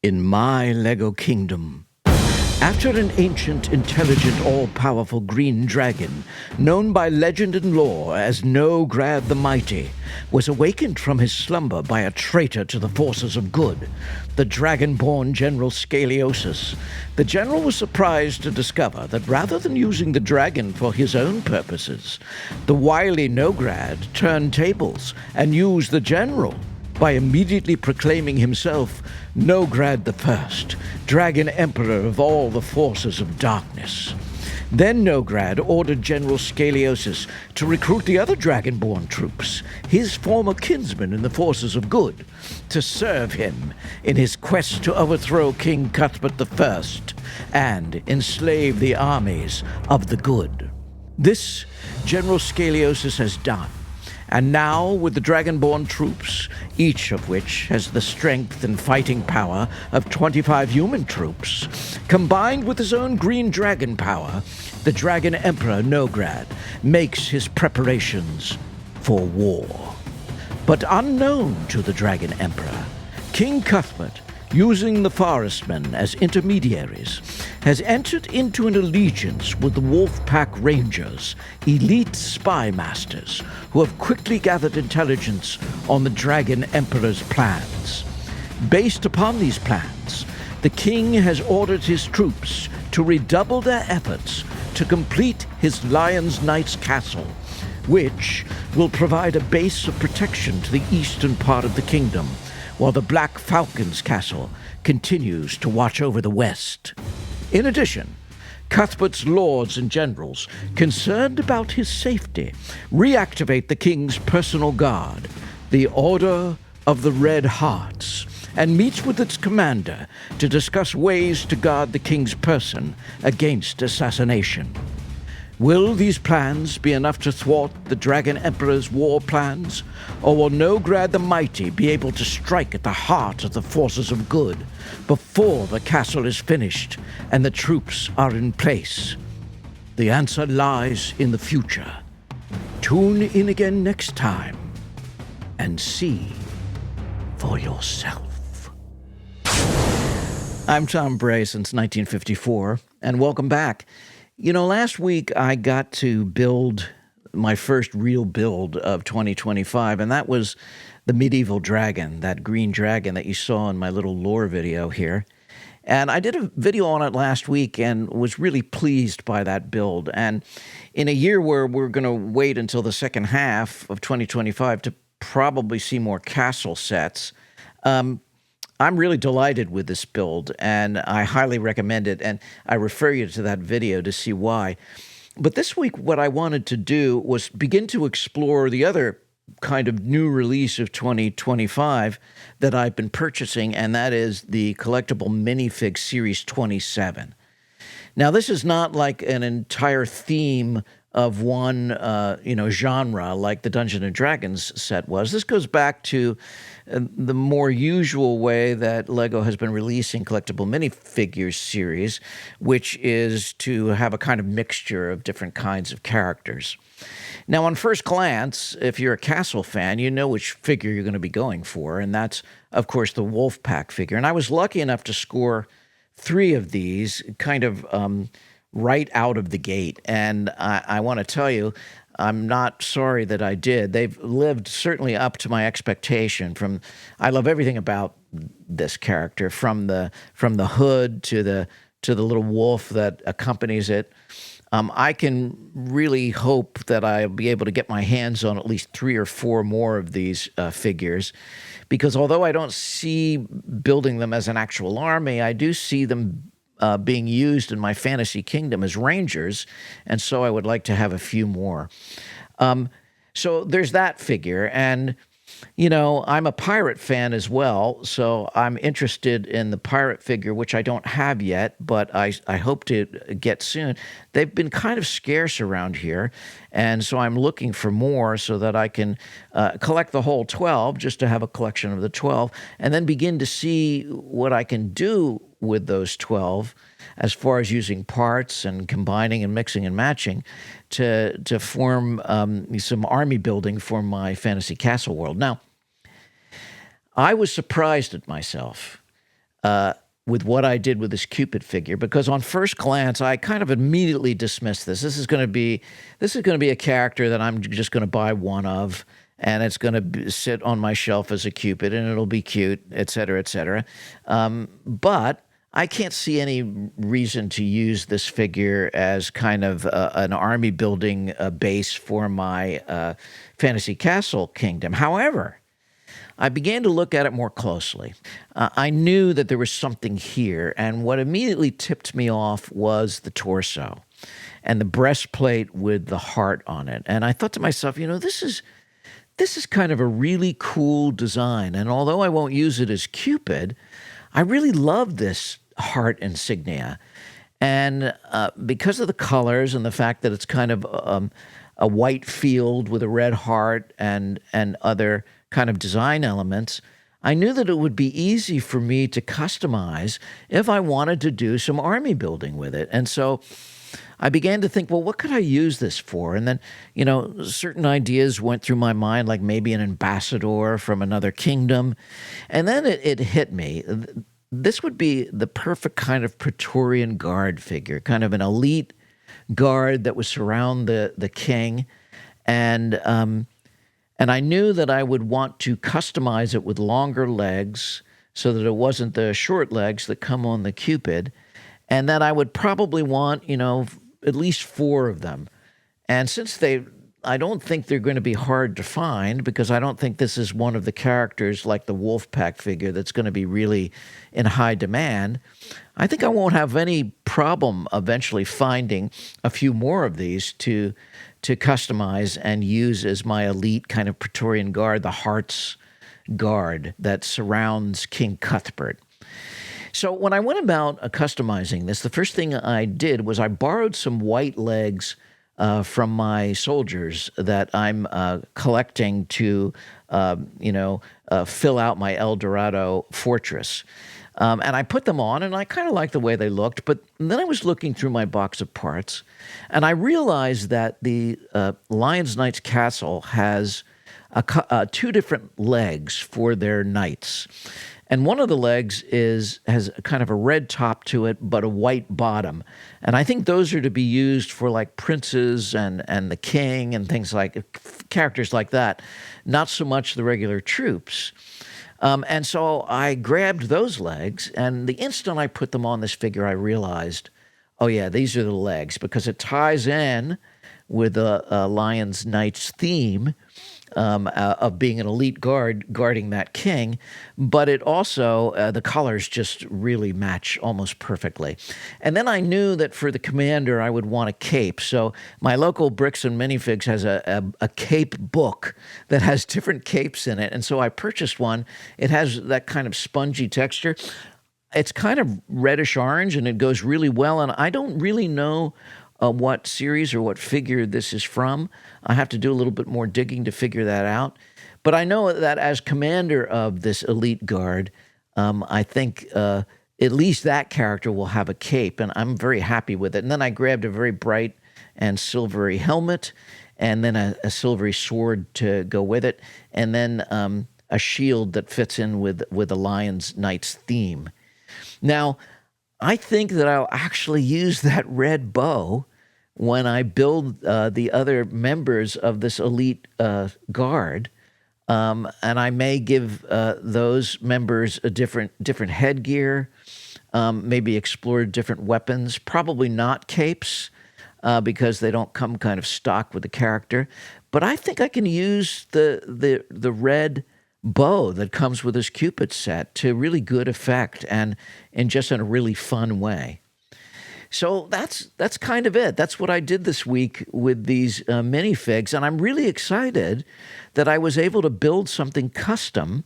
in my Lego kingdom. After an ancient, intelligent, all-powerful green dragon, known by legend and lore as Nograd the Mighty, was awakened from his slumber by a traitor to the forces of good, the dragon-born General Scaliosus. The general was surprised to discover that rather than using the dragon for his own purposes, the wily Nograd turned tables and used the general by immediately proclaiming himself Nograd the First, Dragon Emperor of all the forces of darkness. Then Nograd ordered General Scaliosus to recruit the other Dragonborn troops, his former kinsmen in the forces of good, to serve him in his quest to overthrow King Cuthbert I and enslave the armies of the good. This General Scaliosus has done. And now, with the Dragonborn troops, each of which has the strength and fighting power of 25 human troops, combined with his own green dragon power, the Dragon Emperor Nograd makes his preparations for war. But unknown to the Dragon Emperor, King Cuthbert, using the Forestmen as intermediaries, has entered into an allegiance with the Wolfpack Rangers, elite spy masters, who have quickly gathered intelligence on the Dragon Emperor's plans. Based upon these plans, the king has ordered his troops to redouble their efforts to complete his Lion's Knight's castle, which will provide a base of protection to the eastern part of the kingdom, while the Black Falcon's castle continues to watch over the west. In addition, Cuthbert's lords and generals, concerned about his safety, reactivate the king's personal guard, the Order of the Red Hearts, and meets with its commander to discuss ways to guard the king's person against assassination. Will these plans be enough to thwart the Dragon Emperor's war plans? Or will Nograd the Mighty be able to strike at the heart of the forces of good before the castle is finished and the troops are in place? The answer lies in the future. Tune in again next time and see for yourself. I'm Tom Bray since 1954, and welcome back. You know, last week I got to build my first real build of 2025, and that was the medieval dragon, that green dragon that you saw in my little lore video here. And I did a video on it last week and was really pleased by that build. And in a year where we're going to wait until the second half of 2025 to probably see more castle sets, I'm really delighted with this build, and I highly recommend it, and I refer you to that video to see why. But this week, what I wanted to do was begin to explore the other kind of new release of 2025 that I've been purchasing, and that is the collectible minifig Series 27. Now, this is not like an entire theme of one, genre like the Dungeons and Dragons set was. This goes back to the more usual way that LEGO has been releasing collectible minifigures series, which is to have a kind of mixture of different kinds of characters. Now, on first glance, if you're a Castle fan, you know which figure you're going to be going for, and that's, of course, the Wolfpack figure. And I was lucky enough to score 3 of these kind of right out of the gate. And I want to tell you, I'm not sorry that I did. They've lived certainly up to my expectation. I love everything about this character, from the hood to the little wolf that accompanies it. I can really hope that I'll be able to get my hands on at least 3 or 4 more of these figures, because although I don't see building them as an actual army, I do see them being used in my fantasy kingdom as rangers, and so I would like to have a few more. So there's that figure, and you know, I'm a pirate fan as well, so I'm interested in the pirate figure, which I don't have yet, but I hope to get soon. They've been kind of scarce around here, and so I'm looking for more so that I can collect the whole 12, just to have a collection of the 12, and then begin to see what I can do with those 12 as far as using parts and combining and mixing and matching to form some army building for my fantasy castle world. Now, I was surprised at myself. with what I did with this Cupid figure, because on first glance I kind of immediately dismissed this. This is going to be a character that I'm just going to buy one of, and it's going to sit on my shelf as a Cupid, and it'll be cute, et cetera, et cetera. But I can't see any reason to use this figure as kind of an army building base for my fantasy castle kingdom. However, I began to look at it more closely. I knew that there was something here, and what immediately tipped me off was the torso and the breastplate with the heart on it. And I thought to myself, this is kind of a really cool design. And although I won't use it as Cupid, I really love this heart insignia. And because of the colors and the fact that it's kind of a white field with a red heart and other kind of design elements, I knew that it would be easy for me to customize if I wanted to do some army building with it. And so I began to think, well, what could I use this for? And then, certain ideas went through my mind, like maybe an ambassador from another kingdom. And then it hit me. This would be the perfect kind of Praetorian Guard figure, kind of an elite guard that would surround the king. And I knew that I would want to customize it with longer legs so that it wasn't the short legs that come on the Cupid, and that I would probably want, at least 4 of them. And since I don't think they're going to be hard to find, because I don't think this is one of the characters like the Wolfpack figure that's going to be really in high demand, I think I won't have any problem eventually finding a few more of these to customize and use as my elite kind of Praetorian Guard, the Heart's Guard that surrounds King Cuthbert. So when I went about customizing this, the first thing I did was I borrowed some white legs from my soldiers that I'm collecting to, fill out my El Dorado fortress. And I put them on, and I kind of liked the way they looked. But then I was looking through my box of parts, and I realized that the Lion's Knights Castle has 2 different legs for their knights. And one of the legs has kind of a red top to it, but a white bottom. And I think those are to be used for like princes and the king and things like characters like that, not so much the regular troops. And so I grabbed those legs, and the instant I put them on this figure, I realized, oh yeah, these are the legs, because it ties in with the Lion's Knights theme of being an elite guard guarding that king, but it also, the colors just really match almost perfectly. And then I knew that for the commander, I would want a cape. So my local Bricks and Minifigs has a cape book that has different capes in it. And so I purchased one. It has that kind of spongy texture. It's kind of reddish orange, and it goes really well. And I don't really know what series or what figure this is from. I have to do a little bit more digging to figure that out. But I know that as commander of this elite guard, I think at least that character will have a cape, and I'm very happy with it. And then I grabbed a very bright and silvery helmet, and then a silvery sword to go with it, and then a shield that fits in with the Lion's Knights theme. Now, I think that I'll actually use that red bow when I build the other members of this elite guard, and I may give those members a different headgear, maybe explore different weapons, probably not capes, because they don't come kind of stock with the character. But I think I can use the red bow that comes with this Cupid set to really good effect, and just in a really fun way. So that's kind of it. That's what I did this week with these minifigs, and I'm really excited that I was able to build something custom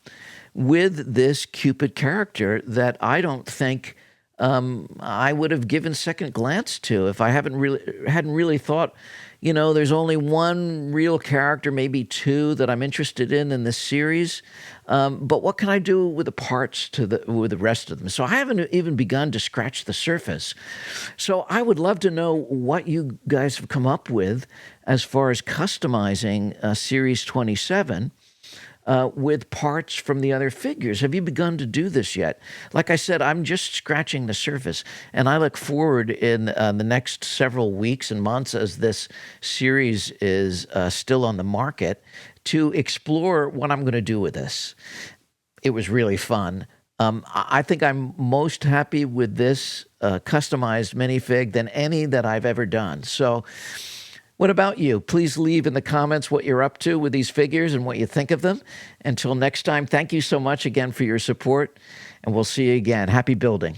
with this Cupid character that I don't think I would have given second glance to if I hadn't really thought, there's only one real character, maybe 2 that I'm interested in this series. But what can I do with the parts with the rest of them? So I haven't even begun to scratch the surface. So I would love to know what you guys have come up with as far as customizing Series 27. with parts from the other figures. Have you begun to do this yet? Like I said, I'm just scratching the surface, and I look forward in the next several weeks and months as this series is still on the market to explore what I'm going to do with this. It was really fun. I think I'm most happy with this customized minifig than any that I've ever done. So, what about you? Please leave in the comments what you're up to with these figures and what you think of them. Until next time, thank you so much again for your support, and we'll see you again. Happy building.